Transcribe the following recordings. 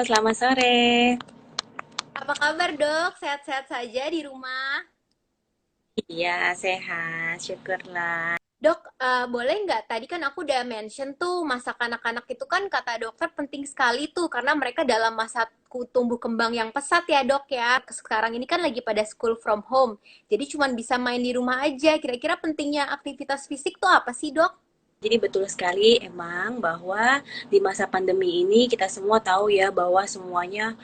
selamat sore. Apa kabar dok? Sehat-sehat saja di rumah? Iya, sehat, syukurlah. Dok, boleh nggak? Tadi kan aku udah mention tuh masa kanak-kanak itu kan kata dokter penting sekali tuh karena mereka dalam masa tumbuh kembang yang pesat ya dok ya. Sekarang ini kan lagi pada school from home, jadi cuman bisa main di rumah aja. Kira-kira pentingnya aktivitas fisik tuh apa sih dok? Jadi betul sekali emang bahwa di masa pandemi ini kita semua tahu ya bahwa semuanya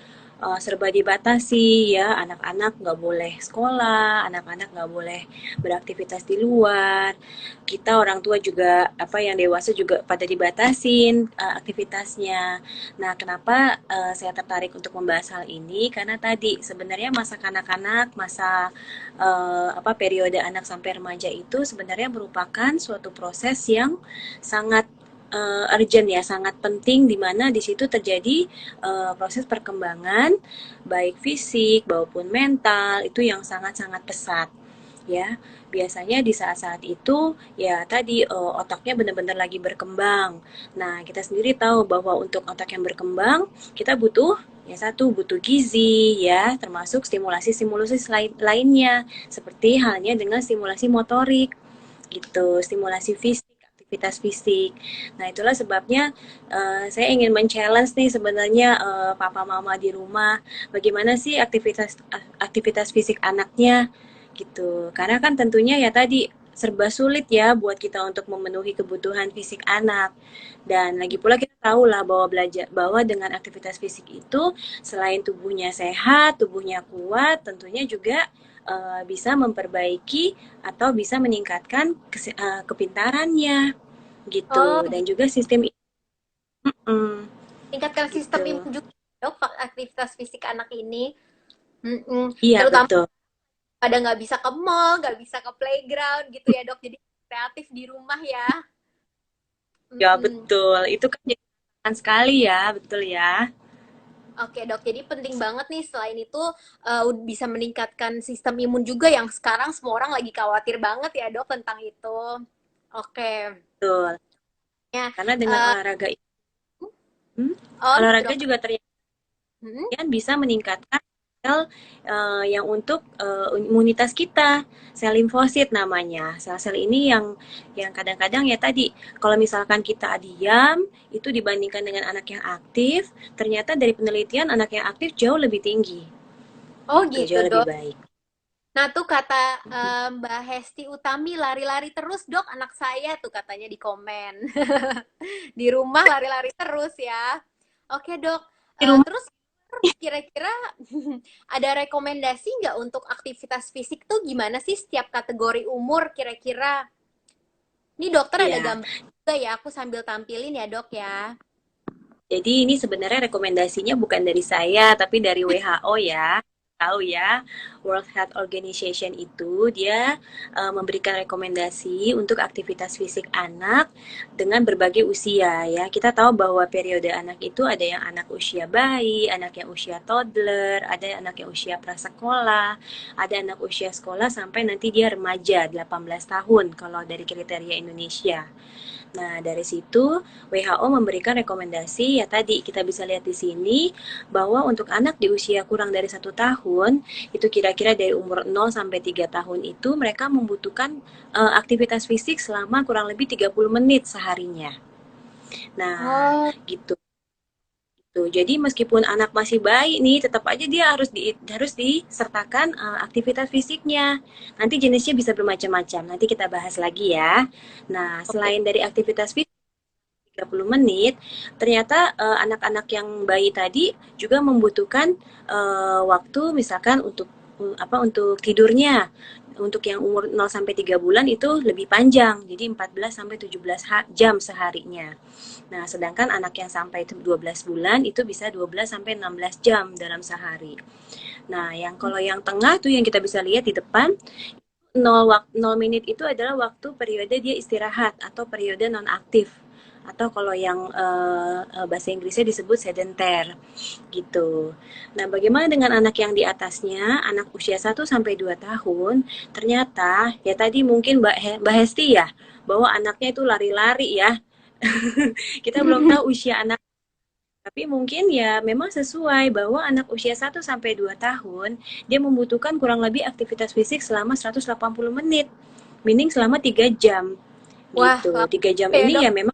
serba dibatasi ya. Anak-anak nggak boleh sekolah, anak-anak nggak boleh beraktivitas di luar. Kita orang tua juga apa yang dewasa juga pada dibatasin aktivitasnya. Nah, kenapa saya tertarik untuk membahas hal ini? Karena tadi sebenarnya masa kanak-kanak, masa apa periode anak sampai remaja itu sebenarnya merupakan suatu proses yang sangat urgent ya, sangat penting di mana di situ terjadi proses perkembangan baik fisik maupun mental itu yang sangat-sangat pesat ya. Biasanya di saat-saat itu ya tadi otaknya benar-benar lagi berkembang. Nah, kita sendiri tahu bahwa untuk otak yang berkembang kita butuh ya satu butuh gizi ya, termasuk stimulasi-stimulasi lainnya seperti halnya dengan stimulasi motorik gitu, stimulasi fisik, aktivitas fisik. Nah, itulah sebabnya saya ingin men-challenge nih sebenarnya papa mama di rumah, bagaimana sih aktivitas aktivitas fisik anaknya gitu. Karena kan tentunya ya tadi serba sulit ya buat kita untuk memenuhi kebutuhan fisik anak. Dan lagi pula kita tahu lah bahwa bahwa dengan aktivitas fisik itu selain tubuhnya sehat, tubuhnya kuat, tentunya juga bisa memperbaiki atau bisa meningkatkan kepintarannya Oh, gitu dan juga sistem tingkatkan sistem gitu. imun juga dok, aktivitas fisik anak ini. Mm-mm. Iya Terutama betul. pada nggak bisa ke mall, nggak bisa ke playground gitu ya dok. Jadi kreatif di rumah ya. Ya Mm-mm. betul. Itu kan jadi tantangan sekali ya, betul ya. Oke dok, jadi penting banget nih selain itu bisa meningkatkan sistem imun juga yang sekarang semua orang lagi khawatir banget ya dok tentang itu. Oke, Betul. ya, Karena dengan eh, olahraga itu, olahraga dok. juga ternyata Hmm? bisa meningkatkan sel yang untuk imunitas kita, sel limfosit namanya. Sel-sel ini yang kadang-kadang ya tadi kalau misalkan kita diam itu dibandingkan dengan anak yang aktif, ternyata dari penelitian anak yang aktif jauh lebih tinggi. Oh Gitu, gitu jauh lebih dok. baik. Nah tuh kata Mbak Hesti Utami lari-lari terus dok anak saya tuh katanya di komen. Di rumah lari-lari terus ya. Oke dok. Di rumah Terus kira-kira ada rekomendasi nggak untuk aktivitas fisik tuh gimana sih setiap kategori umur kira-kira? Ini dokter ada ya. gambar juga ya, aku sambil tampilin ya dok ya. Jadi ini sebenarnya rekomendasinya bukan dari saya, tapi dari WHO ya. Tahu ya, World Health Organization itu dia memberikan rekomendasi untuk aktivitas fisik anak dengan berbagai usia ya. Kita tahu bahwa periode anak itu ada yang anak usia bayi, anak yang usia toddler, ada anak yang usia prasekolah, ada anak usia sekolah sampai nanti dia remaja 18 tahun kalau dari kriteria Indonesia. Nah, dari situ WHO memberikan rekomendasi ya tadi kita bisa lihat di sini bahwa untuk anak di usia kurang dari 1 tahun itu kira-kira dari umur 0 sampai 3 tahun itu mereka membutuhkan aktivitas fisik selama kurang lebih 30 menit seharinya. Nah, Oh, gitu. Tuh, jadi meskipun anak masih bayi nih, tetap aja dia harus disertakan aktivitas fisiknya. Nanti jenisnya bisa bermacam-macam. Nanti kita bahas lagi ya. Nah, oke. selain dari aktivitas fisik 30 menit, ternyata anak-anak yang bayi tadi juga membutuhkan waktu misalkan untuk apa untuk tidurnya. Untuk yang umur 0 sampai 3 bulan itu lebih panjang, jadi 14 sampai 17 jam seharinya. Nah, sedangkan anak yang sampai 12 bulan itu bisa 12 sampai 16 jam dalam sehari. Nah, yang kalau yang tengah tuh yang kita bisa lihat di depan 0 menit itu adalah waktu periode dia istirahat atau periode nonaktif atau kalau yang bahasa Inggrisnya disebut sedenter gitu. Nah, bagaimana dengan anak yang di atasnya, anak usia 1 sampai 2 tahun, ternyata ya tadi mungkin Mbak Hesti ya, bahwa anaknya itu lari-lari ya. Kita belum tahu usia anak Tapi mungkin ya memang sesuai bahwa anak usia 1 sampai 2 tahun dia membutuhkan kurang lebih aktivitas fisik selama 180 menit. Meaning selama 3 jam Wah, gitu. lama 3 jam ya ini dok. ya memang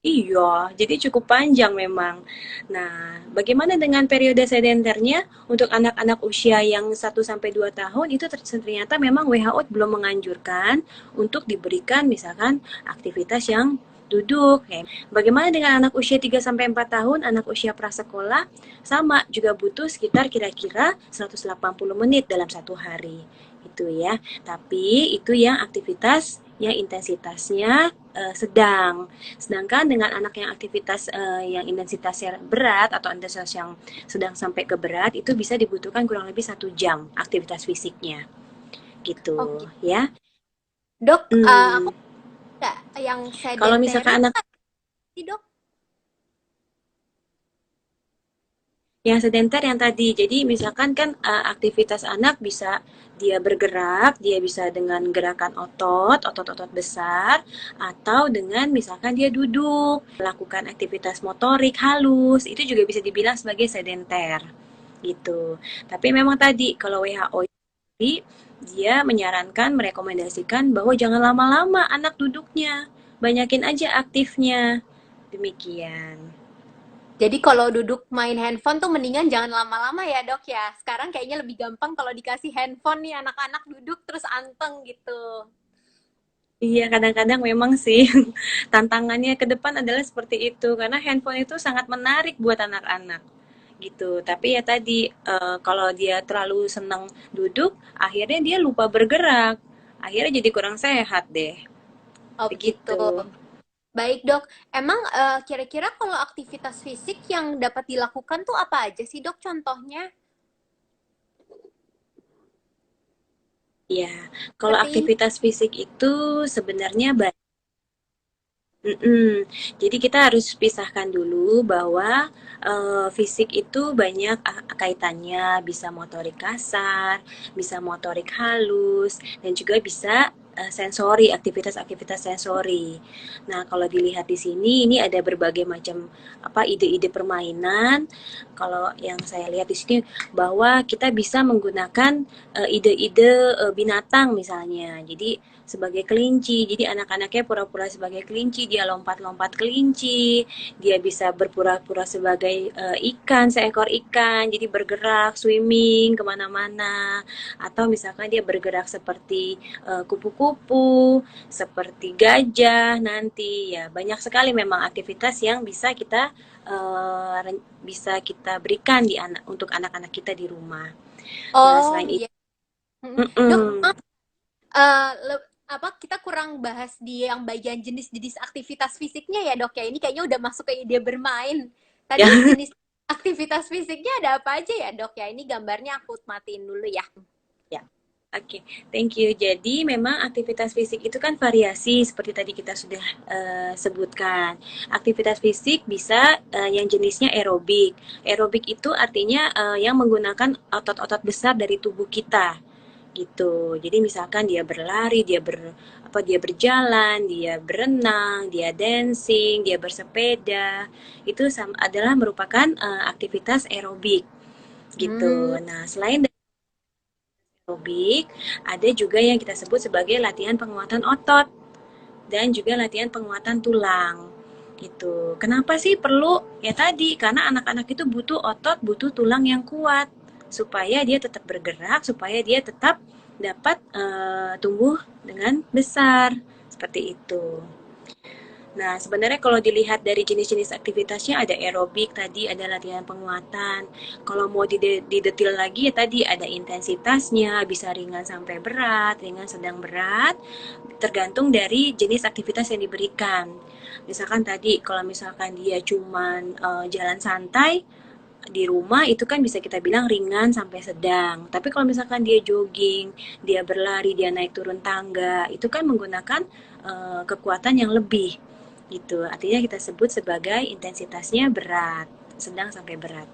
iya, jadi cukup panjang memang. Nah, bagaimana dengan periode sedenternya untuk anak-anak usia yang 1 sampai 2 tahun itu ternyata memang WHO belum menganjurkan untuk diberikan misalkan aktivitas yang duduk. Bagaimana dengan anak usia 3 sampai 4 tahun, anak usia prasekolah sama juga butuh sekitar kira-kira 180 menit dalam 1 hari. Itu ya. Tapi itu yang aktivitas yang intensitasnya sedang. Sedangkan dengan anak yang aktivitas yang intensitasnya berat atau intensitas yang sedang sampai ke berat itu bisa dibutuhkan kurang lebih 1 jam aktivitas fisiknya gitu Oh gitu. ya. Dok, aku Hmm. nggak yang Kalau sedentary misalkan anak sih dok. yang sedenter yang tadi, jadi misalkan kan aktivitas anak bisa dia bergerak, dia bisa dengan gerakan otot-otot besar, atau dengan misalkan dia duduk, melakukan aktivitas motorik halus, itu juga bisa dibilang sebagai sedenter, gitu. Tapi memang tadi, kalau WHO dia menyarankan, merekomendasikan bahwa jangan lama-lama anak duduknya, banyakin aja aktifnya, demikian. Jadi kalau duduk main handphone tuh mendingan jangan lama-lama ya dok ya. Sekarang kayaknya lebih gampang kalau dikasih handphone nih anak-anak duduk terus anteng gitu. Iya, kadang-kadang memang sih tantangannya ke depan adalah seperti itu karena handphone itu sangat menarik buat anak-anak gitu. Tapi ya tadi kalau dia terlalu senang duduk, akhirnya dia lupa bergerak. Akhirnya jadi kurang sehat deh. Oh begitu. Begitu. Baik dok, emang kira-kira kalau aktivitas fisik yang dapat dilakukan tuh apa aja sih dok contohnya? Ya, kalau Seperti ini. aktivitas fisik itu sebenarnya Mhm. Jadi kita harus pisahkan dulu bahwa fisik itu banyak kaitannya, bisa motorik kasar, bisa motorik halus, dan juga bisa sensori, aktivitas-aktivitas sensori. Nah, kalau dilihat di sini, ini ada berbagai macam apa ide-ide permainan. Kalau yang saya lihat di sini bahwa kita bisa menggunakan ide-ide binatang misalnya. Jadi sebagai kelinci. Jadi anak-anaknya pura-pura sebagai kelinci, dia lompat-lompat kelinci, dia bisa berpura-pura sebagai ikan, seekor ikan, jadi bergerak, swimming kemana-mana. Atau misalkan dia bergerak seperti kupu-kupu, seperti gajah nanti. Ya banyak sekali memang aktivitas yang bisa kita berikan untuk anak-anak kita di rumah. Nah Oh selain iya. itu, Mm-mm. Dok, mm-mm. apa kita kurang bahas di yang bagian jenis-jenis aktivitas fisiknya ya dok ya? Ini kayaknya udah masuk ke ide bermain. Ya. Tadi jenis aktivitas fisiknya ada apa aja ya dok ya? Ini gambarnya aku matiin dulu ya. Ya, oke, thank you. Jadi memang aktivitas fisik itu kan variasi seperti tadi kita sudah sebutkan. Aktivitas fisik bisa yang jenisnya aerobik. Aerobik itu artinya yang menggunakan otot-otot besar dari tubuh kita gitu. Jadi misalkan dia berlari, dia berjalan, dia berenang, dia dancing, dia bersepeda, itu adalah merupakan aktivitas aerobik Hmm. gitu. Nah, selain aerobik, ada juga yang kita sebut sebagai latihan penguatan otot dan juga latihan penguatan tulang. Gitu. Kenapa sih perlu? Ya tadi, karena anak-anak itu butuh otot, butuh tulang yang kuat supaya dia tetap bergerak, supaya dia tetap dapat tumbuh dengan besar. Seperti itu. Nah, sebenarnya kalau dilihat dari jenis-jenis aktivitasnya ada aerobik tadi, ada latihan penguatan. Kalau mau didetil lagi ya tadi ada intensitasnya, bisa ringan sampai berat, ringan sedang berat, tergantung dari jenis aktivitas yang diberikan. Misalkan tadi kalau misalkan dia cuman jalan santai di rumah itu kan bisa kita bilang ringan sampai sedang. Tapi kalau misalkan dia jogging, dia berlari, dia naik turun tangga, itu kan menggunakan kekuatan yang lebih gitu. Artinya kita sebut sebagai intensitasnya berat, sedang sampai berat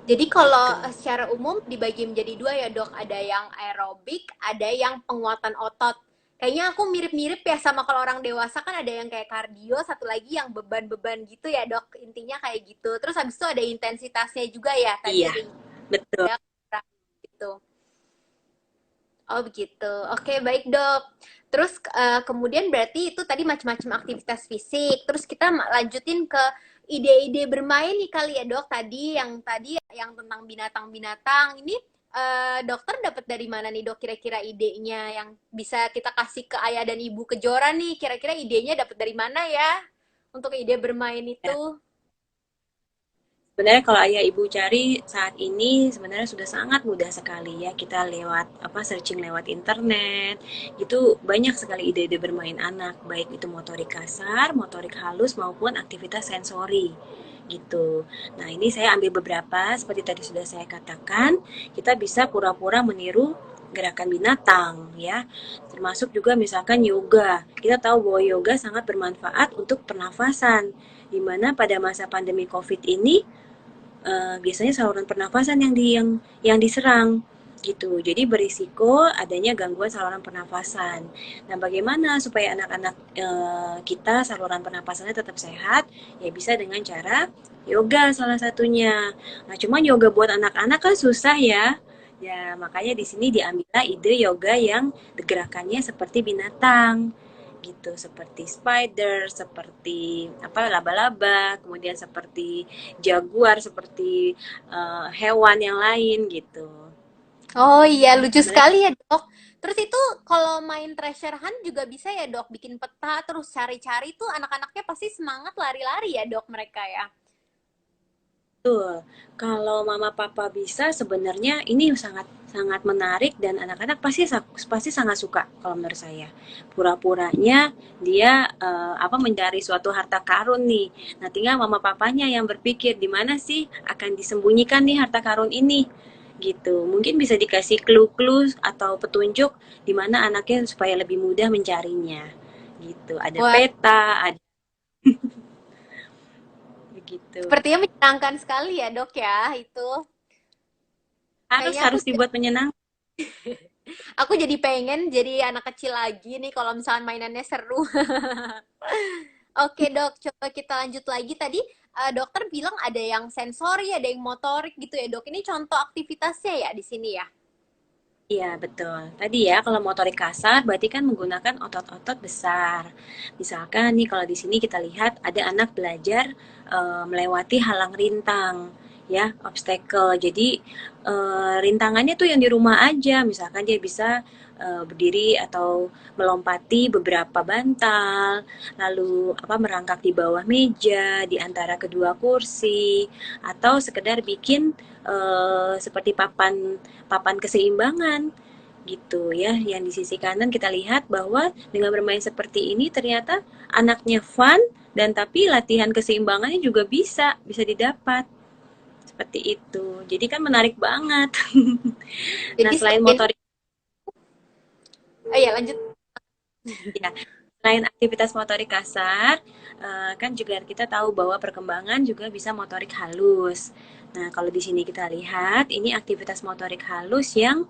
Jadi kalau gitu. secara umum dibagi menjadi dua ya dok, ada yang aerobik, ada yang penguatan otot. Kayaknya aku mirip-mirip ya sama kalau orang dewasa kan ada yang kayak kardio, satu lagi yang beban-beban gitu ya dok. Intinya kayak gitu. Terus habis itu ada intensitasnya juga ya. Tadi Iya, ada betul. yoga gitu. Oh begitu. Oke baik dok. Terus kemudian berarti itu tadi macam-macam aktivitas fisik. Terus kita lanjutin ke ide-ide bermain nih kali ya dok. Tadi yang tentang binatang-binatang. Ini dokter dapat dari mana nih dok kira-kira idenya yang bisa kita kasih ke ayah dan ibu Kejora nih? Kira-kira idenya dapat dari mana ya untuk ide bermain Ya. itu? Sebenarnya kalau ayah ibu cari saat ini sebenarnya sudah sangat mudah sekali ya, kita lewat apa searching lewat internet itu banyak sekali ide-ide bermain anak, baik itu motorik kasar, motorik halus maupun aktivitas sensori gitu. Nah, ini saya ambil beberapa seperti tadi sudah saya katakan, kita bisa pura-pura meniru gerakan binatang ya. Termasuk juga misalkan yoga. Kita tahu bahwa yoga sangat bermanfaat untuk pernafasan, di mana pada masa pandemi Covid ini biasanya saluran pernafasan yang diserang gitu. Jadi berisiko adanya gangguan saluran pernafasan. Nah, bagaimana supaya anak-anak kita saluran pernafasannya tetap sehat? Ya bisa dengan cara yoga salah satunya. Nah, cuman yoga buat anak-anak kan susah ya. Ya, makanya di sini diambil ide yoga yang gerakannya seperti binatang gitu, seperti spider, seperti apa laba-laba, kemudian seperti jaguar, seperti hewan yang lain gitu. Oh iya, lucu Sebenarnya sekali ya dok. Terus itu kalau main treasure hunt juga bisa ya dok, bikin peta terus cari-cari tuh anak-anaknya pasti semangat lari-lari ya dok mereka ya. betul. Kalau mama papa bisa sebenarnya ini sangat sangat menarik dan anak-anak pasti pasti sangat suka kalau menurut saya. Pura-puranya dia apa mencari suatu harta karun nih. Nah, tinggal mama papanya yang berpikir di mana sih akan disembunyikan nih harta karun ini gitu. Mungkin bisa dikasih clue-clue atau petunjuk di mana anaknya supaya lebih mudah mencarinya gitu. Ada Wah, peta, ada begitu. sepertinya menyenangkan sekali ya dok ya itu. Harus Kayaknya harus dibuat menyenangkan. aku jadi pengen jadi anak kecil lagi nih kalau misalnya mainannya seru. Oke dok, coba kita lanjut lagi. Tadi dokter bilang ada yang sensori, ada yang motorik gitu ya dok. Ini contoh aktivitasnya ya di sini ya. Iya, betul. Tadi ya, kalau motorik kasar berarti kan menggunakan otot-otot besar. Misalkan nih kalau di sini kita lihat ada anak belajar melewati halang rintang, ya, obstacle. Jadi rintangannya tuh yang di rumah aja. Misalkan dia bisa berdiri atau melompati beberapa bantal, lalu apa merangkak di bawah meja, di antara kedua kursi, atau sekedar bikin seperti papan papan keseimbangan gitu ya. Yang di sisi kanan kita lihat bahwa dengan bermain seperti ini ternyata anaknya fun dan tapi latihan keseimbangannya juga bisa didapat seperti itu. Jadi kan menarik banget. Nah, Jadi selain selain, motorik oh ya lanjut. ya, selain aktivitas motorik kasar, kan juga kita tahu bahwa perkembangan juga bisa motorik halus. Nah, kalau di sini kita lihat, ini aktivitas motorik halus yang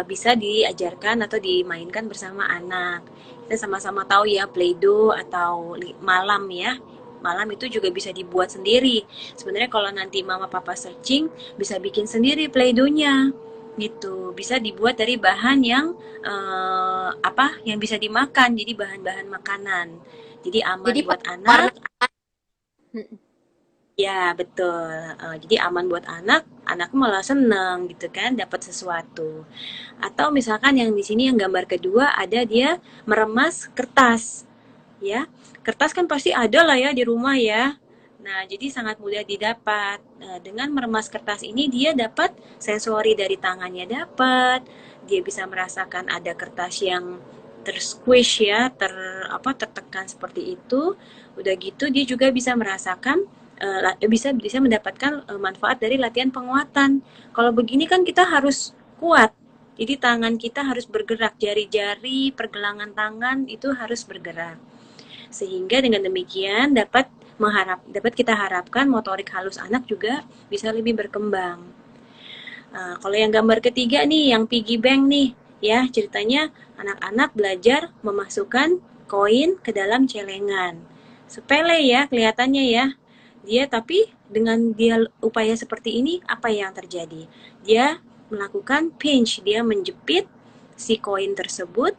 bisa diajarkan atau dimainkan bersama anak. Kita sama-sama tahu ya, Play-Doh atau malam ya. Malam itu juga bisa dibuat sendiri. Sebenarnya kalau nanti mama papa searching, bisa bikin sendiri Play-Doh-nya gitu. Bisa dibuat dari bahan yang apa yang bisa dimakan, jadi bahan-bahan makanan. Jadi Jadi aman buat warna. anak. Ya, betul. Jadi aman buat anak, anak malah seneng gitu kan, dapat sesuatu. Atau misalkan yang di sini yang gambar kedua ada dia meremas kertas, ya. Kertas kan pasti ada lah ya di rumah ya. Nah, jadi sangat mudah didapat. Dengan meremas kertas ini dia dapat sensori dari tangannya dapat, dia bisa merasakan ada kertas yang tersquish ya, tertekan seperti itu. Udah gitu dia juga bisa merasakan bisa bisa mendapatkan manfaat dari latihan penguatan. Kalau begini kan kita harus kuat. Jadi tangan kita harus bergerak, jari-jari, pergelangan tangan itu harus bergerak. Sehingga dengan demikian dapat kita harapkan motorik halus anak juga bisa lebih berkembang. Kalau yang gambar ketiga nih, yang piggy bank nih, Ya, ceritanya anak-anak belajar memasukkan koin ke dalam celengan. Sepele ya kelihatannya ya. Dia tapi dengan dia upaya seperti ini apa yang terjadi? Dia melakukan pinch, dia menjepit si koin tersebut,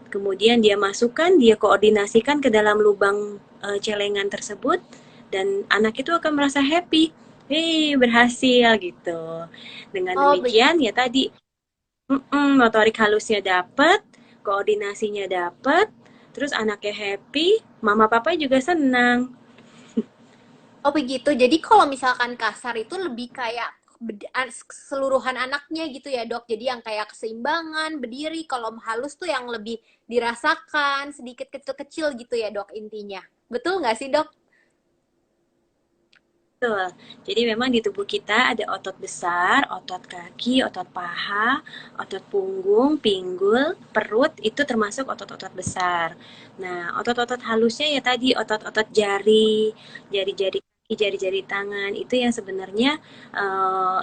kemudian dia masukkan, dia koordinasikan ke dalam lubang celengan tersebut dan anak itu akan merasa happy. Berhasil gitu. Dengan Oh, begitu. demikian ya tadi motorik halusnya dapet, koordinasinya dapet, terus anaknya happy, mama papa juga senang. Oh, begitu. Jadi kalau misalkan kasar itu lebih kayak keseluruhan anaknya gitu ya, Dok. Jadi yang kayak keseimbangan, berdiri. Kalau halus tuh yang lebih dirasakan, sedikit kecil-kecil gitu ya, Dok, intinya. Betul nggak sih, Dok? Betul. Jadi memang di tubuh kita ada otot besar, otot kaki, otot paha, otot punggung, pinggul, perut itu termasuk otot-otot besar. Nah, otot-otot halusnya ya tadi otot-otot jari, jari-jari kaki, jari-jari tangan itu yang sebenarnya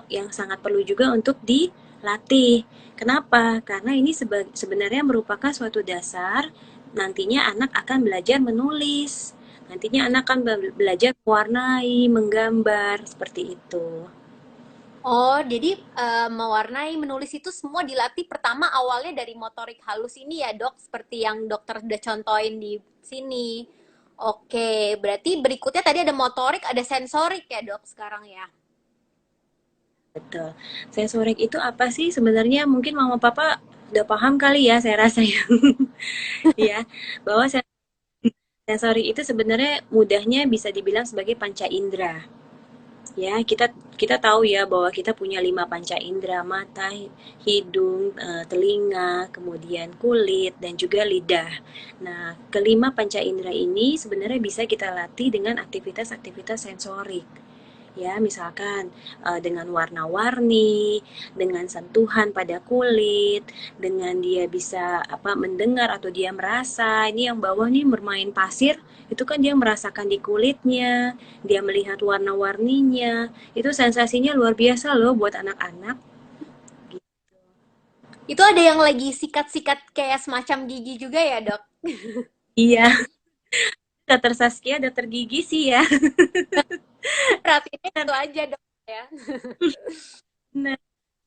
yang sangat perlu juga untuk dilatih. Kenapa? Karena ini sebenarnya merupakan suatu dasar nantinya anak akan belajar menulis. Nantinya anak akan belajar mewarnai, menggambar, seperti itu. Oh, jadi mewarnai, menulis itu semua dilatih pertama awalnya dari motorik halus ini ya, Dok, seperti yang dokter udah contohin di sini. Oke, berarti berikutnya tadi ada motorik, ada sensorik ya, Dok, sekarang ya. Betul. Sensorik itu apa sih sebenarnya? Mungkin mama papa udah paham kali ya, saya rasa ya. Ya, bahwa sensorik itu sebenarnya mudahnya bisa dibilang sebagai panca indera. Ya, kita tahu ya bahwa kita punya 5 panca indera, mata, hidung, telinga, kemudian kulit, dan juga lidah. Nah, kelima panca indera ini sebenarnya bisa kita latih dengan aktivitas-aktivitas sensorik. Ya, misalkan dengan warna-warni, dengan sentuhan pada kulit, dengan dia bisa apa mendengar atau dia merasa. Ini yang bawah nih bermain pasir, itu kan dia merasakan di kulitnya, dia melihat warna-warninya. Itu sensasinya luar biasa loh buat anak-anak. Itu ada yang lagi sikat-sikat kayak semacam gigi juga ya, Dok? Iya, dokter Saskia, dokter gigi sih ya. Perhatiannya itu aja, Dok ya. Nah,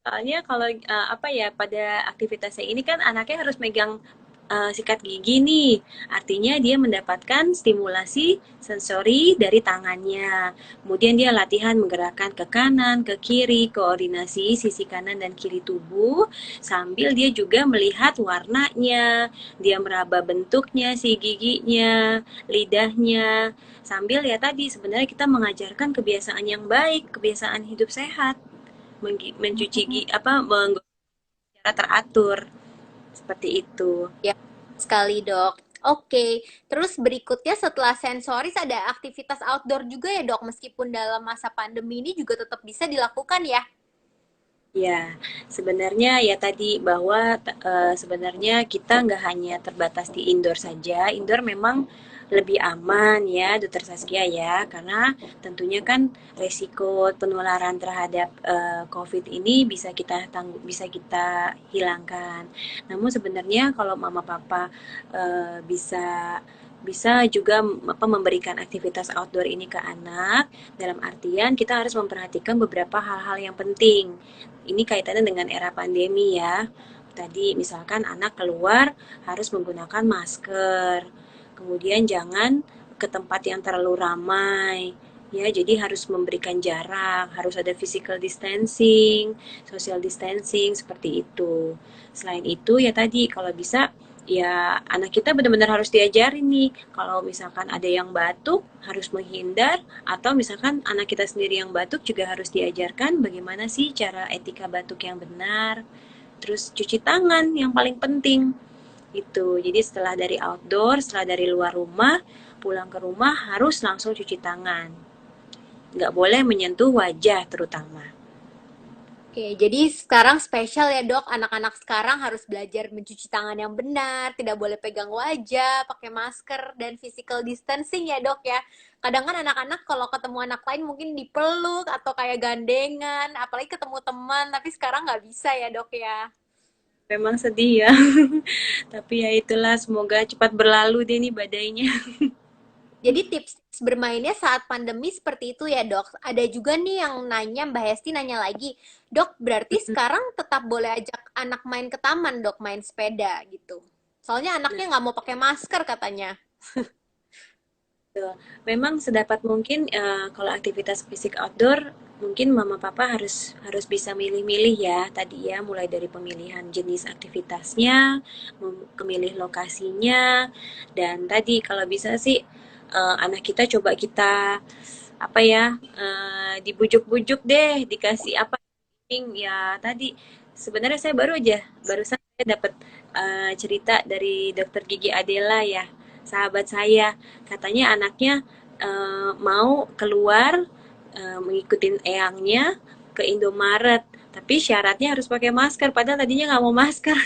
soalnya kalau apa ya pada aktivitasnya ini kan anaknya harus megang sikat gigi nih. Artinya dia mendapatkan stimulasi sensori dari tangannya. Kemudian dia latihan menggerakkan ke kanan, ke kiri, koordinasi sisi kanan dan kiri tubuh sambil dia juga melihat warnanya, dia meraba bentuknya si giginya, lidahnya. Sambil ya tadi sebenarnya kita mengajarkan kebiasaan yang baik, kebiasaan hidup sehat, mencuci apa secara teratur seperti itu. Ya, sekali, Dok. Oke, terus berikutnya setelah sensoris ada aktivitas outdoor juga ya, Dok, meskipun dalam masa pandemi ini juga tetap bisa dilakukan ya. Ya, sebenarnya ya tadi bahwa sebenarnya kita nggak hanya terbatas di indoor saja. Indoor memang lebih aman ya, Dokter Saskia ya, karena tentunya kan resiko penularan terhadap COVID ini bisa kita hilangkan. Namun sebenarnya kalau mama papa bisa bisa juga apa memberikan aktivitas outdoor ini ke anak dalam artian kita harus memperhatikan beberapa hal-hal yang penting. Ini kaitannya dengan era pandemi ya. Tadi misalkan anak keluar harus menggunakan masker. Kemudian jangan ke tempat yang terlalu ramai. Ya, jadi harus memberikan jarak, harus ada physical distancing, social distancing seperti itu. Selain itu ya tadi kalau bisa ya anak kita benar-benar harus diajarin nih kalau misalkan ada yang batuk harus menghindar atau misalkan anak kita sendiri yang batuk juga harus diajarkan bagaimana sih cara etika batuk yang benar. Terus cuci tangan yang paling penting itu. Jadi setelah dari outdoor, setelah dari luar rumah, pulang ke rumah harus langsung cuci tangan. Nggak boleh menyentuh wajah terutama. Oke, jadi sekarang spesial ya, Dok. Anak-anak sekarang harus belajar mencuci tangan yang benar, tidak boleh pegang wajah, pakai masker, dan physical distancing ya, Dok ya. Kadang kan anak-anak kalau ketemu anak lain mungkin dipeluk atau kayak gandengan, apalagi ketemu teman, tapi sekarang nggak bisa ya, Dok ya. memang sedih ya. Tapi ya itulah, semoga cepat berlalu deh nih badainya. Jadi tips bermainnya saat pandemi seperti itu ya dok. Ada juga nih yang nanya, Mbak Hesti nanya lagi, dok berarti sekarang tetap boleh ajak anak main ke taman dok, main sepeda gitu. Soalnya Nah, anaknya nggak mau pakai masker katanya. betul. Memang sedapat mungkin kalau aktivitas fisik outdoor mungkin mama papa harus harus bisa milih-milih ya tadi ya, mulai dari pemilihan jenis aktivitasnya, memilih lokasinya, dan tadi kalau bisa sih anak kita coba kita apa ya, dibujuk-bujuk deh, dikasih apa ya tadi. Sebenarnya saya barusan saya dapat cerita dari dokter gigi Adela ya, sahabat saya. Katanya anaknya mau keluar mengikuti eyangnya ke Indomaret, tapi syaratnya harus pakai masker. Padahal tadinya nggak mau masker,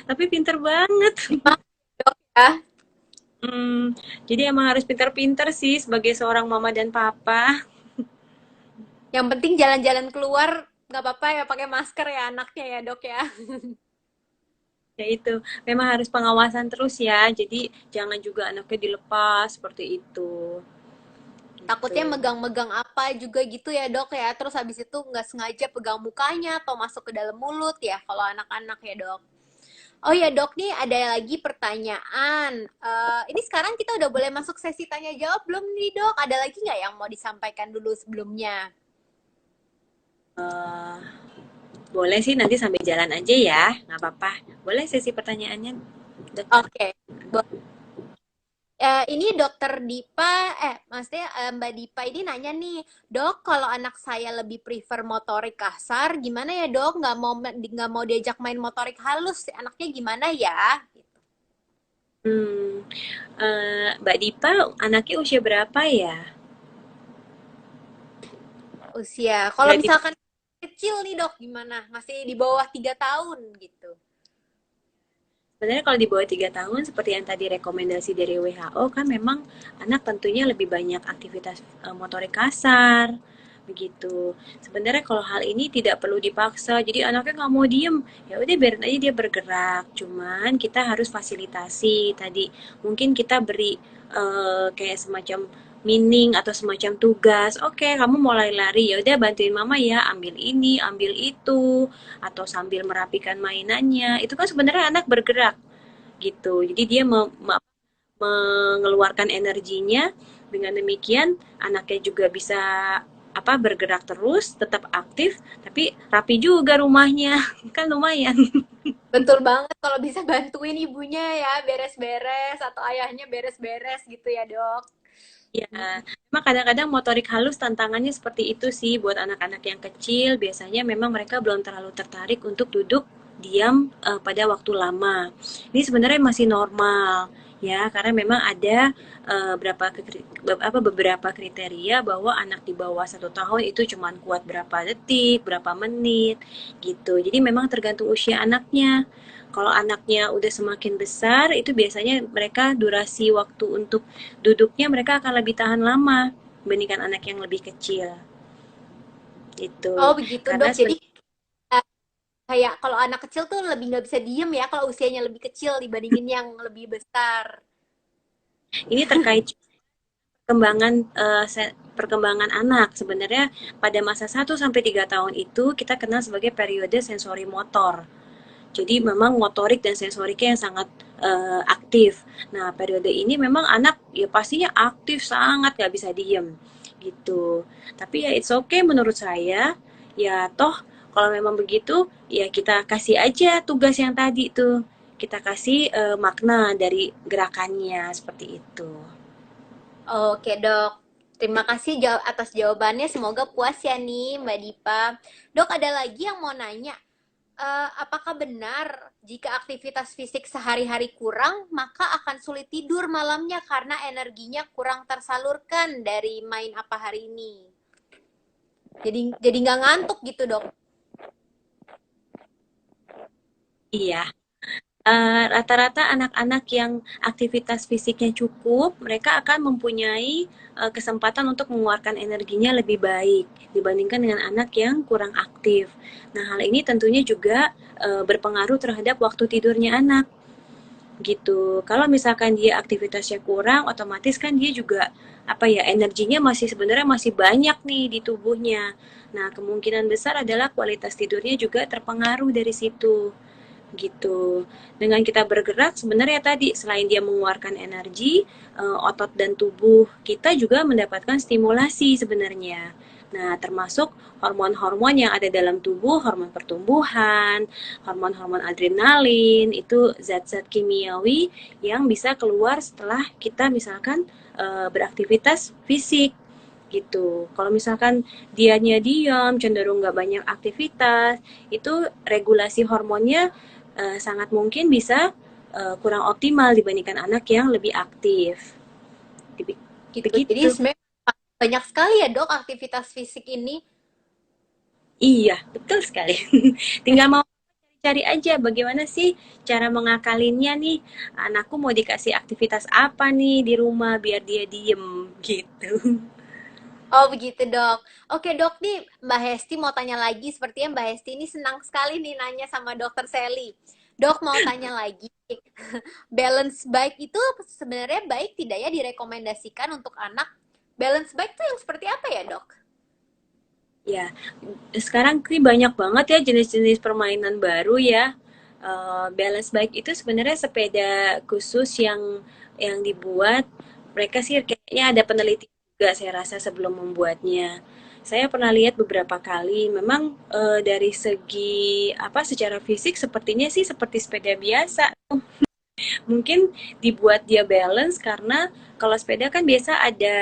tapi pinter banget. Gimana dok ya? Hmm, jadi emang harus pinter-pinter sih sebagai seorang mama dan papa. Yang penting jalan-jalan keluar nggak apa-apa ya pakai masker ya anaknya ya dok ya. Ya itu, memang harus pengawasan terus ya. Jadi jangan juga anaknya dilepas seperti itu. Takutnya Gitu. megang-megang apa juga gitu ya dok ya. Terus habis itu nggak sengaja pegang mukanya atau masuk ke dalam mulut ya kalau anak-anak ya dok. Oh ya dok, nih ada lagi pertanyaan. Ini sekarang kita udah boleh masuk sesi tanya jawab belum nih dok? Ada lagi nggak yang mau disampaikan dulu sebelumnya? Eh, boleh sih nanti sambil jalan aja ya, nggak apa-apa. Boleh sesi pertanyaannya, dokter. Oke. Ini dokter Dipa, maksudnya Mbak Dipa ini nanya nih, dok, kalau anak saya lebih prefer motorik kasar, gimana ya dok? Nggak mau diajak main motorik halus, anaknya gimana ya? Hmm, Mbak Dipa, anaknya usia berapa ya? Usia, kalau Boleh di misalkan kecil nih dok, gimana? Masih di bawah 3 tahun gitu. Sebenarnya kalau di bawah 3 tahun, seperti yang tadi rekomendasi dari WHO, kan memang anak tentunya lebih banyak aktivitas motorik kasar, begitu. Sebenarnya kalau hal ini tidak perlu dipaksa, jadi anaknya nggak mau diem, ya udah biarin aja dia bergerak. Cuman kita harus fasilitasi tadi, mungkin kita beri kayak semacam meaning atau semacam tugas. Oke, kamu mulai lari, ya udah bantuin mama ya, ambil ini, ambil itu, atau sambil merapikan mainannya. Itu kan sebenarnya anak bergerak gitu. Jadi dia mengeluarkan energinya. Dengan demikian anaknya juga bisa apa bergerak terus, tetap aktif, tapi rapi juga rumahnya. Kan lumayan. Betul banget, kalau bisa bantuin ibunya ya, beres-beres, atau ayahnya beres-beres gitu ya dok. Ya, memang kadang-kadang motorik halus tantangannya seperti itu sih buat anak-anak yang kecil. Biasanya memang mereka belum terlalu tertarik untuk duduk diam pada waktu lama. Ini sebenarnya masih normal ya, karena memang ada beberapa kriteria bahwa anak di bawah 1 tahun itu cuman kuat berapa detik, berapa menit gitu. Jadi memang tergantung usia anaknya. Kalau anaknya udah semakin besar, itu biasanya mereka durasi waktu untuk duduknya mereka akan lebih tahan lama dibandingkan anak yang lebih kecil. Oh Itu. begitu Karena dok, jadi kayak kalau anak kecil tuh lebih nggak bisa diem ya kalau usianya lebih kecil dibandingin yang lebih besar. ini terkait perkembangan perkembangan anak. Sebenarnya pada masa 1 sampai 3 tahun itu kita kenal sebagai periode sensori motor. Jadi memang motorik dan sensoriknya yang sangat aktif. Nah, periode ini memang anak ya pastinya aktif sangat, nggak bisa diem gitu. Tapi ya it's okay menurut saya. Ya toh kalau memang begitu ya kita kasih aja tugas yang tadi tuh. Kita kasih makna dari gerakannya seperti itu. Oke dok, terima kasih atas jawabannya. Semoga puas ya nih Mbak Dipa. Dok ada lagi yang mau nanya. Apakah benar jika aktivitas fisik sehari-hari kurang, maka akan sulit tidur malamnya karena energinya kurang tersalurkan dari main apa hari ini? Jadi nggak ngantuk gitu dok? Iya. Rata-rata anak-anak yang aktivitas fisiknya cukup, mereka akan mempunyai kesempatan untuk mengeluarkan energinya lebih baik dibandingkan dengan anak yang kurang aktif. Nah, hal ini tentunya juga berpengaruh terhadap waktu tidurnya anak gitu. Kalau misalkan dia aktivitasnya kurang, otomatis kan dia juga apa ya, energinya masih sebenarnya masih banyak nih di tubuhnya. Nah, kemungkinan besar adalah kualitas tidurnya juga terpengaruh dari situ gitu. Dengan kita bergerak sebenarnya tadi selain dia mengeluarkan energi, otot dan tubuh kita juga mendapatkan stimulasi sebenarnya. Nah, termasuk hormon-hormon yang ada dalam tubuh, hormon pertumbuhan, hormon-hormon adrenalin, itu zat-zat kimiawi yang bisa keluar setelah kita misalkan beraktivitas fisik gitu. Kalau misalkan dianya diam, cenderung nggak banyak aktivitas, itu regulasi hormonnya sangat mungkin bisa kurang optimal dibandingkan anak yang lebih aktif. Gitu. Jadi Begitu. sebenarnya banyak sekali ya dok aktivitas fisik ini. Iya, betul sekali. Tinggal mau cari aja bagaimana sih cara mengakalinnya nih. Anakku mau dikasih aktivitas apa nih di rumah biar dia diem gitu. Oh begitu dok. Oke dok nih Mbak Hesti mau tanya lagi. Sepertinya Mbak Hesti ini senang sekali nih nanya sama dokter Sally. Dok mau tanya lagi. Balance bike itu sebenarnya baik tidak ya direkomendasikan untuk anak? Balance bike itu yang seperti apa ya dok? Ya, sekarang sih banyak banget ya jenis-jenis permainan baru ya. Balance bike itu sebenarnya sepeda khusus yang dibuat. Mereka sih kayaknya ada peneliti juga saya rasa sebelum membuatnya. Saya pernah lihat beberapa kali. Memang dari segi apa secara fisik sepertinya sih seperti sepeda biasa. Mungkin dibuat dia balance karena kalau sepeda kan biasa ada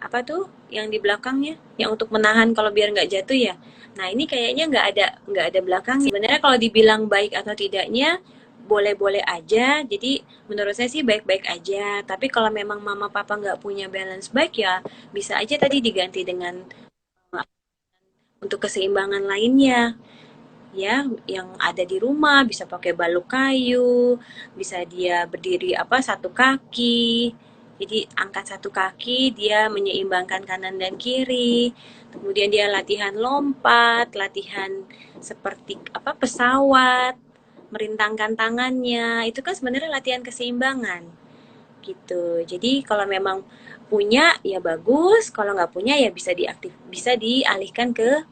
apa tuh yang di belakangnya yang untuk menahan kalau biar nggak jatuh ya. Nah ini kayaknya nggak ada belakangnya. Sebenarnya kalau dibilang baik atau tidaknya boleh-boleh aja. Jadi menurut saya sih baik-baik aja. Tapi kalau memang mama papa nggak punya balance bike ya bisa aja tadi diganti dengan untuk keseimbangan lainnya ya yang ada di rumah bisa pakai balok kayu, bisa dia berdiri apa satu kaki. Jadi angkat satu kaki dia menyeimbangkan kanan dan kiri. Kemudian dia latihan lompat, latihan seperti apa pesawat, merintangkan tangannya. Itu kan sebenarnya latihan keseimbangan gitu. Jadi kalau memang punya ya bagus, kalau nggak punya ya bisa dialihkan ke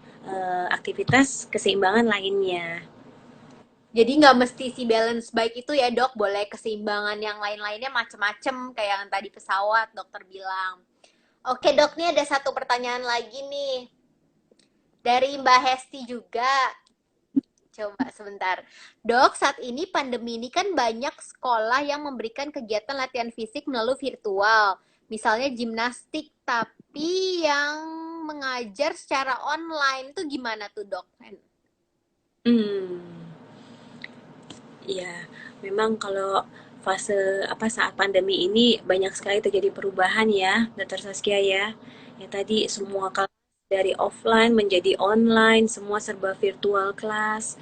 aktivitas keseimbangan lainnya. Jadi nggak mesti si balance bike itu ya dok, boleh keseimbangan yang lain-lainnya macem-macem kayak yang tadi pesawat dokter bilang. Oke dok, nih ada satu pertanyaan lagi nih dari Mbak Hesti juga. Coba sebentar. Dok, saat ini pandemi ini kan banyak sekolah yang memberikan kegiatan latihan fisik melalui virtual. Misalnya gimnastik, tapi yang mengajar secara online tuh gimana tuh dok? Hmm, ya, memang kalau fase apa saat pandemi ini banyak sekali terjadi perubahan ya, Dr. Saskia ya. Ya tadi semua kelas dari offline menjadi online, semua serba virtual kelas.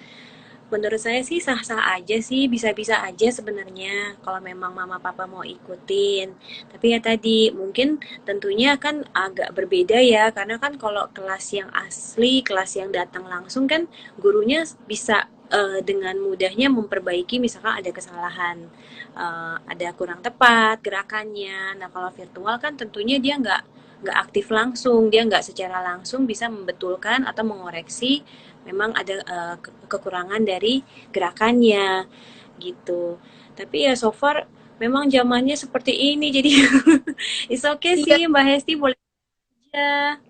Menurut saya sih sah-sah aja sih, bisa-bisa aja sebenarnya kalau memang mama papa mau ikutin. Tapi ya tadi mungkin tentunya kan agak berbeda ya, karena kan kalau kelas yang asli, kelas yang datang langsung kan gurunya bisa dengan mudahnya memperbaiki misalkan ada kesalahan, ada kurang tepat gerakannya. Nah kalau virtual kan tentunya dia nggak aktif langsung, dia nggak secara langsung bisa membetulkan atau mengoreksi memang ada kekurangan dari gerakannya gitu. Tapi ya so far memang zamannya seperti ini jadi it's okay Iya, sih Mbak Hesti boleh aja.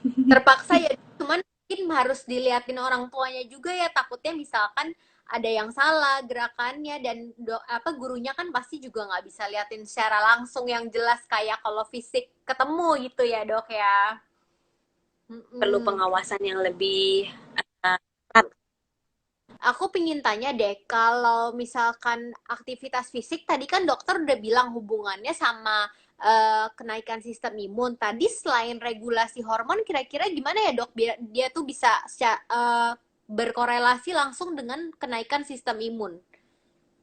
terpaksa ya, cuman mungkin harus diliatin orang tuanya juga ya, takutnya misalkan ada yang salah gerakannya dan apa gurunya kan pasti juga nggak bisa liatin secara langsung yang jelas kayak kalau fisik ketemu gitu ya dok ya. Perlu Mm-mm. pengawasan yang lebih ketat. Aku pingin tanya deh, kalau misalkan aktivitas fisik, tadi kan dokter udah bilang hubungannya sama kenaikan sistem imun. Tadi selain regulasi hormon, kira-kira gimana ya dok, biar dia tuh bisa berkorelasi langsung dengan kenaikan sistem imun?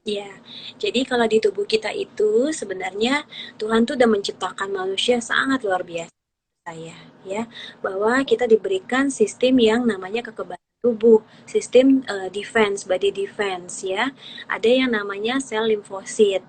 Ya, jadi kalau di tubuh kita itu sebenarnya Tuhan tuh udah menciptakan manusia sangat luar biasa ya, ya, bahwa kita diberikan sistem yang namanya kekebalan tubuh, sistem defense, body defense ya. Ada yang namanya sel limfosit.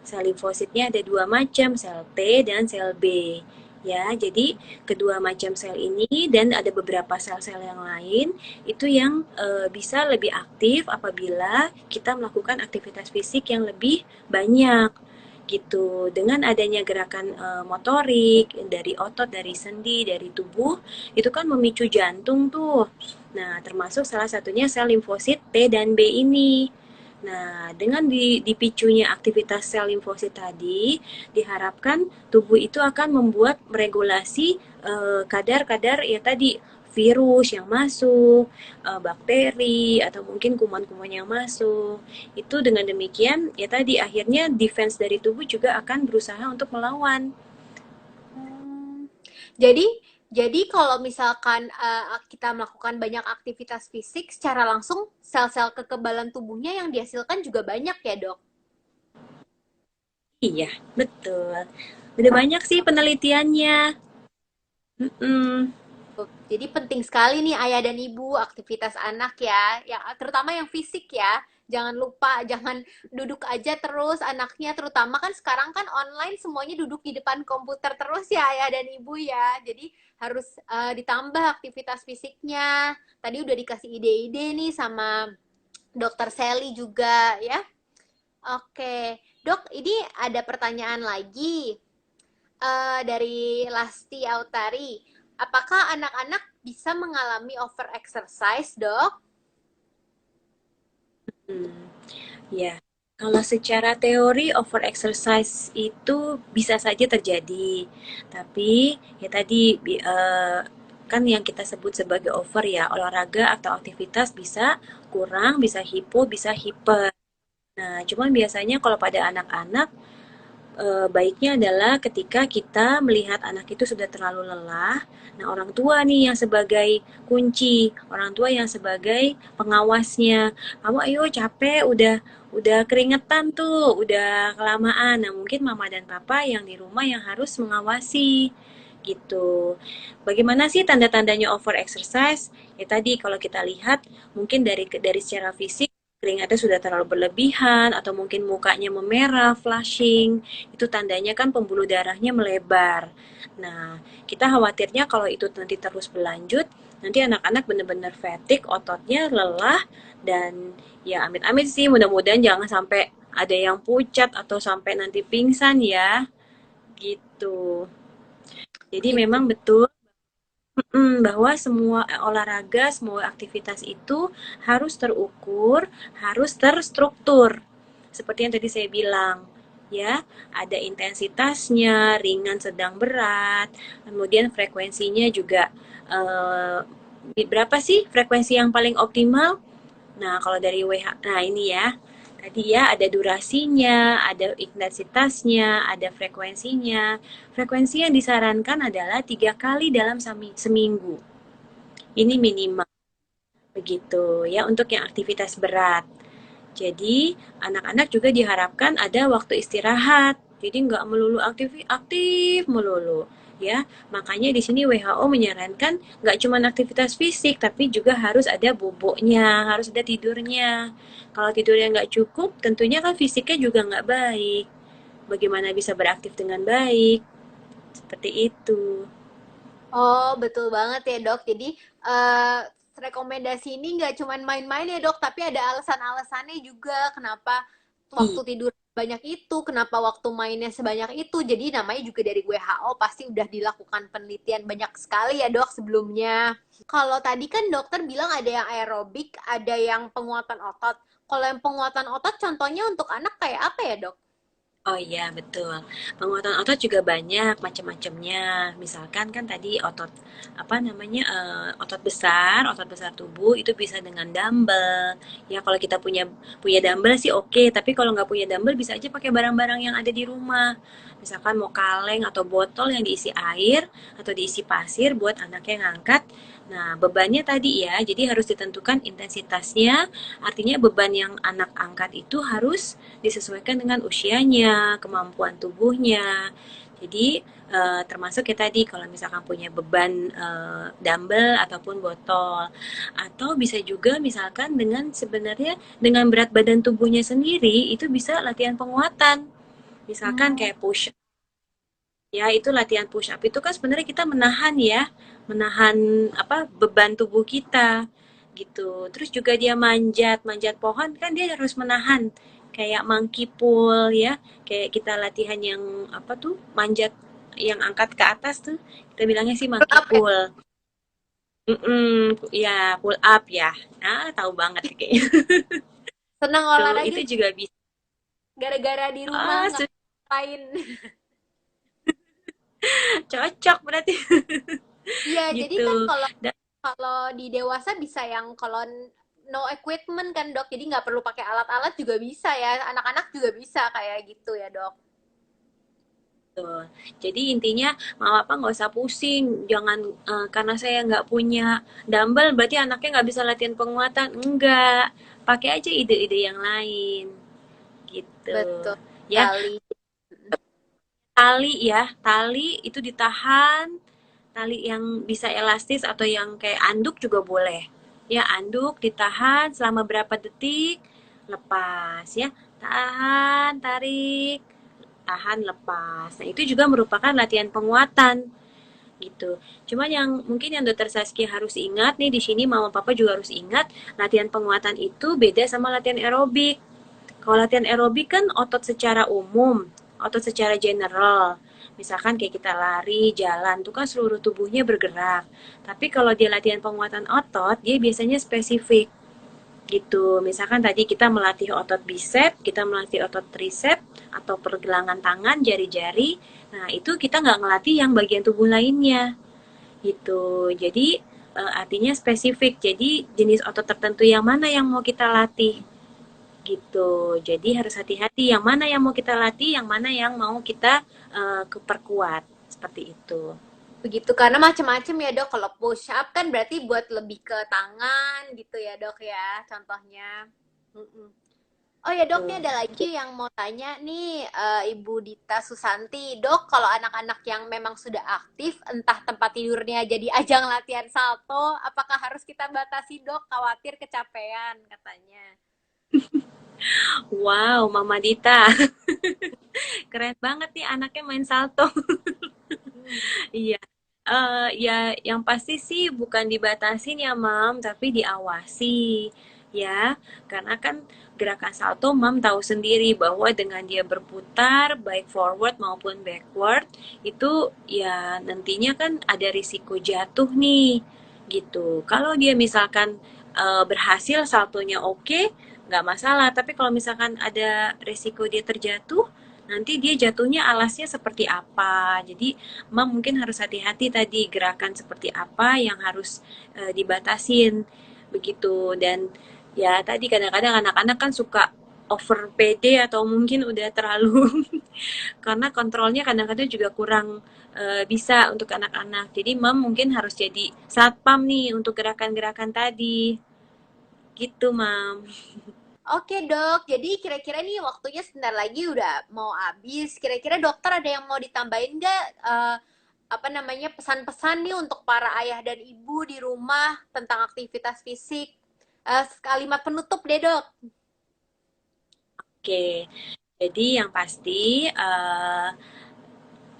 Sel limfositnya ada dua macam, sel T dan sel B. Ya, jadi kedua macam sel ini dan ada beberapa sel-sel yang lain itu yang bisa lebih aktif apabila kita melakukan aktivitas fisik yang lebih banyak gitu. Dengan adanya gerakan motorik dari otot, dari sendi, dari tubuh itu kan memicu jantung tuh. Nah, termasuk salah satunya sel limfosit T dan B ini. Nah, dengan dipicunya aktivitas sel limfosit tadi, diharapkan tubuh itu akan membuat meregulasi kadar-kadar ya tadi virus yang masuk, bakteri atau mungkin kuman-kuman yang masuk. Itu dengan demikian ya tadi akhirnya defense dari tubuh juga akan berusaha untuk melawan. Hmm. Jadi, jadi kalau misalkan kita melakukan banyak aktivitas fisik, secara langsung sel-sel kekebalan tubuhnya yang dihasilkan juga banyak ya, Dok? Iya, betul. Udah banyak sih penelitiannya. Mm-mm. Jadi penting sekali nih ayah dan ibu aktivitas anak ya, yang terutama yang fisik ya. Jangan lupa, jangan duduk aja terus anaknya, terutama kan sekarang kan online semuanya duduk di depan komputer terus ya ayah dan ibu ya. Jadi harus ditambah aktivitas fisiknya. Tadi udah dikasih ide-ide nih sama dokter Sally juga ya. Oke, dok, ini ada pertanyaan lagi dari Lasti Autari. Apakah anak-anak bisa mengalami over exercise, dok? Hmm. Ya, kalau secara teori over exercise itu bisa saja terjadi. Tapi ya tadi kan yang kita sebut sebagai over ya, olahraga atau aktivitas bisa kurang, bisa hipo, bisa hiper. Nah, cuman biasanya kalau pada anak-anak baiknya adalah ketika kita melihat anak itu sudah terlalu lelah, nah orang tua nih yang sebagai kunci, orang tua yang sebagai pengawasnya. Kamu ayo capek, udah keringetan tuh, udah kelamaan. Nah, mungkin mama dan papa yang di rumah yang harus mengawasi gitu. Bagaimana sih tanda-tandanya over exercise? Ya tadi kalau kita lihat mungkin dari secara fisik keringatnya sudah terlalu berlebihan atau mungkin mukanya memerah, flushing, itu tandanya kan pembuluh darahnya melebar. Nah, kita khawatirnya kalau itu nanti terus berlanjut, nanti anak-anak benar-benar fatigue, ototnya lelah, dan ya amit-amit sih mudah-mudahan jangan sampai ada yang pucat atau sampai nanti pingsan ya, gitu. Jadi Gitu. memang betul bahwa semua olahraga, semua aktivitas itu harus terukur, harus terstruktur. Seperti yang tadi saya bilang, ya, ada intensitasnya, ringan, sedang, berat, kemudian frekuensinya juga eh, berapa sih frekuensi yang paling optimal? Nah, kalau dari WH, nah ini ya, tadi ya ada durasinya, ada intensitasnya, ada frekuensinya. Frekuensi yang disarankan adalah 3 kali dalam seminggu. Ini minimal begitu ya untuk yang aktivitas berat. Jadi anak-anak juga diharapkan ada waktu istirahat. Jadi nggak melulu aktif aktif melulu ya. Makanya di sini WHO menyarankan nggak cuma aktivitas fisik tapi juga harus ada boboknya, harus ada tidurnya. Kalau tidurnya nggak cukup, tentunya kan fisiknya juga nggak baik. Bagaimana bisa beraktif dengan baik? Seperti itu. Oh, betul banget ya, dok. Jadi, eh rekomendasi ini nggak cuma main-main ya, dok, tapi ada alasan-alasannya juga kenapa waktu Iya. tidur banyak itu, kenapa waktu mainnya sebanyak itu. Jadi namanya juga dari WHO pasti udah dilakukan penelitian banyak sekali ya, dok, sebelumnya. Kalau tadi kan dokter bilang ada yang aerobik, ada yang penguatan otot. Kalau yang penguatan otot contohnya untuk anak kayak apa ya, dok? Oh iya, betul. Penguatan otot juga banyak macam-macamnya. Misalkan kan tadi otot apa namanya otot besar tubuh itu bisa dengan dumbbell. Ya kalau kita punya punya dumbbell sih oke, tapi kalau nggak punya dumbbell bisa aja pakai barang-barang yang ada di rumah. Misalkan mau kaleng atau botol yang diisi air atau diisi pasir buat anaknya ngangkat. Nah, bebannya tadi ya, jadi harus ditentukan intensitasnya, artinya beban yang anak angkat itu harus disesuaikan dengan usianya, kemampuan tubuhnya. Jadi, termasuk ya tadi kalau misalkan punya beban dumbbell ataupun botol. Atau bisa juga misalkan dengan sebenarnya dengan berat badan tubuhnya sendiri itu bisa latihan penguatan. Misalkan Hmm. kayak push ya, itu latihan push up itu kan sebenarnya kita menahan ya, menahan apa beban tubuh kita gitu. Terus juga dia manjat, manjat pohon kan dia harus menahan kayak monkey pull ya, kayak kita latihan yang apa tuh manjat yang angkat ke atas tuh kita bilangnya sih monkey Up ya? pull. Ya pull up ya. Nah, tahu banget kayaknya. Senang Tuh, olahraga itu juga bisa. gara-gara di rumah Ah, ngapain. cocok berarti Iya, jadi kan gitu. kalau Dan kalau di dewasa bisa yang kalau no equipment kan dok, jadi nggak perlu pakai alat-alat juga bisa ya, anak-anak juga bisa kayak gitu ya dok. betul. Jadi intinya mama papa nggak usah pusing, jangan karena saya nggak punya dumbbell berarti anaknya nggak bisa latihan penguatan. Enggak, pakai aja ide-ide yang lain gitu. Betul Ya, sekali. tali ya, tali itu ditahan, tali yang bisa elastis atau yang kayak anduk juga boleh. Ya, anduk ditahan selama berapa detik, lepas ya. Tahan, tarik, tahan, lepas. Nah, itu juga merupakan latihan penguatan gitu. Cuma yang mungkin yang dokter Saskia harus ingat nih di sini mama papa juga harus ingat latihan penguatan itu beda sama latihan aerobik. Kalau latihan aerobik kan otot secara umum, otot secara general. Misalkan kayak kita lari, jalan, itu kan seluruh tubuhnya bergerak. Tapi kalau dia latihan penguatan otot, dia biasanya spesifik gitu. Misalkan tadi kita melatih otot bicep, kita melatih otot tricep atau pergelangan tangan, jari-jari. Nah, itu kita nggak ngelatih yang bagian tubuh lainnya gitu. Jadi artinya spesifik. Jadi jenis otot tertentu yang mana yang mau kita latih gitu. Jadi harus hati-hati yang mana yang mau kita latih, yang mana yang mau kita keperkuat seperti itu. Begitu karena macam-macam ya dok. Kalau push up kan berarti buat lebih ke tangan gitu ya dok ya, contohnya. Mm-mm. Oh ya dok, nih Tuh. ada lagi yang mau tanya nih, Ibu Dita Susanti. Dok, kalau anak-anak yang memang sudah aktif, entah tempat tidurnya jadi ajang latihan salto, apakah harus kita batasi dok? Khawatir kecapean katanya. Wow, Mama Dita, keren banget nih anaknya main salto. Hmm. Iya. Ya, yang pasti sih bukan dibatasin ya, Mam, tapi diawasi. Ya, karena kan gerakan salto, Mam tahu sendiri bahwa dengan dia berputar, baik forward maupun backward, itu ya nantinya kan ada risiko jatuh nih, gitu. Kalau dia misalkan berhasil saltonya oke, nggak masalah. Tapi kalau misalkan ada risiko dia terjatuh, nanti dia jatuhnya alasnya seperti apa. Jadi Mam mungkin harus hati-hati tadi gerakan seperti apa yang harus dibatasin begitu. Dan ya tadi kadang-kadang anak-anak kan suka over PD atau mungkin udah terlalu karena kontrolnya kadang-kadang juga kurang bisa untuk anak-anak. Jadi Mam mungkin harus jadi satpam nih untuk gerakan-gerakan tadi. Gitu Mam. Oke dok, jadi kira-kira nih waktunya sebentar lagi udah mau habis. Kira-kira dokter ada yang mau ditambahin nggak? Apa namanya pesan-pesan nih untuk para ayah dan ibu di rumah tentang aktivitas fisik? Kalimat penutup deh dok. Oke. Jadi yang pasti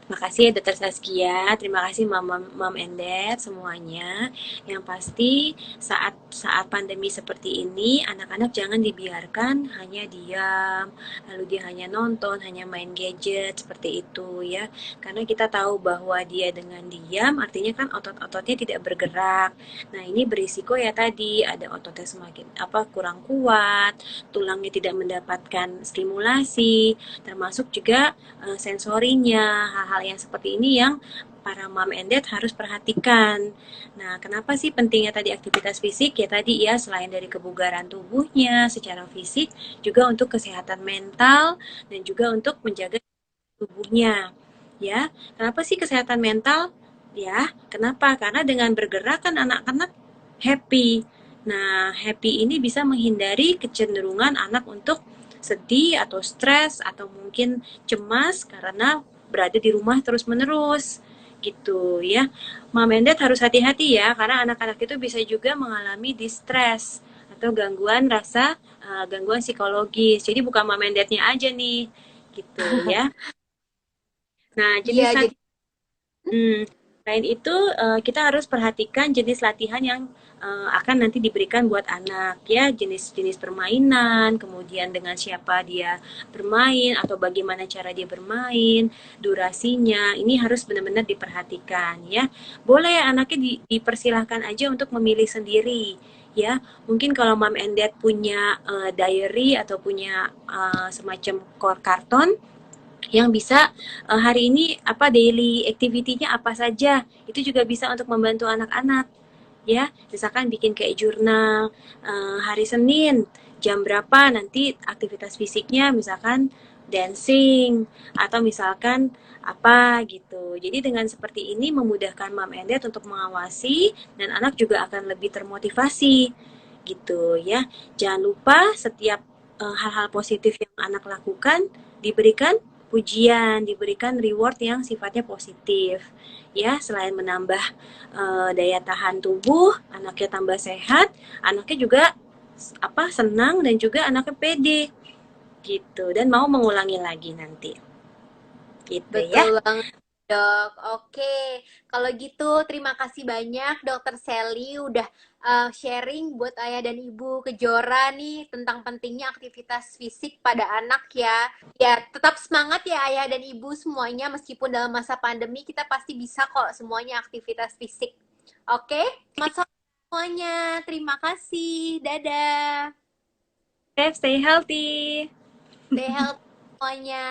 makasih ya Dokter Saskia, terima kasih Mam and Dad semuanya. Yang pasti saat saat pandemi seperti ini, anak-anak jangan dibiarkan hanya diam, lalu dia hanya nonton, hanya main gadget seperti itu ya. Karena kita tahu bahwa dia dengan diam, artinya kan otot-ototnya tidak bergerak. Nah ini berisiko ya tadi ada ototnya semakin apa kurang kuat, tulangnya tidak mendapatkan stimulasi, termasuk juga sensorinya, hal-hal yang seperti ini yang para mom and dad harus perhatikan. Nah, kenapa sih pentingnya tadi aktivitas fisik? Ya tadi ya, selain dari kebugaran tubuhnya secara fisik, juga untuk kesehatan mental dan juga untuk menjaga tubuhnya. Ya, kenapa sih kesehatan mental? ya. Kenapa? Karena dengan bergerak kan anak-anak happy. Nah, happy ini bisa menghindari kecenderungan anak untuk sedih atau stres atau mungkin cemas karena berada di rumah terus-menerus gitu ya. Mom and Dad harus hati-hati ya karena anak-anak itu bisa juga mengalami distress atau gangguan psikologis. Jadi bukan mom and dad-nya aja nih gitu ya. Nah, Iya, jenis jadi latihan selain itu, kita harus perhatikan jenis latihan yang akan nanti diberikan buat anak ya, jenis-jenis permainan, kemudian dengan siapa dia bermain atau bagaimana cara dia bermain, durasinya, ini harus benar-benar diperhatikan ya. Boleh ya anaknya dipersilahkan aja untuk memilih sendiri ya. Mungkin kalau mom and dad punya diary atau punya semacam core karton yang bisa hari ini apa daily activity-nya apa saja. Itu juga bisa untuk membantu anak-anak ya. Misalkan bikin kayak jurnal hari Senin jam berapa nanti aktivitas fisiknya misalkan dancing atau misalkan apa gitu. Jadi dengan seperti ini memudahkan mom and dad untuk mengawasi dan anak juga akan lebih termotivasi gitu ya. Jangan lupa setiap hal-hal positif yang anak lakukan diberikan pujian, diberikan reward yang sifatnya positif. Ya, selain menambah daya tahan tubuh, anaknya tambah sehat, anaknya juga senang dan juga anaknya pede gitu dan mau mengulangi lagi nanti. Gitu ya. betul banget, Dok. Oke, kalau gitu terima kasih banyak Dokter Sally udah sharing buat ayah dan ibu Kejora nih tentang pentingnya aktivitas fisik pada anak ya. Ya, tetap semangat ya ayah dan ibu semuanya meskipun dalam masa pandemi kita pasti bisa kok semuanya aktivitas fisik. Oke, selamat sore semuanya. Terima kasih. Dadah. Stay healthy. Stay healthy semuanya.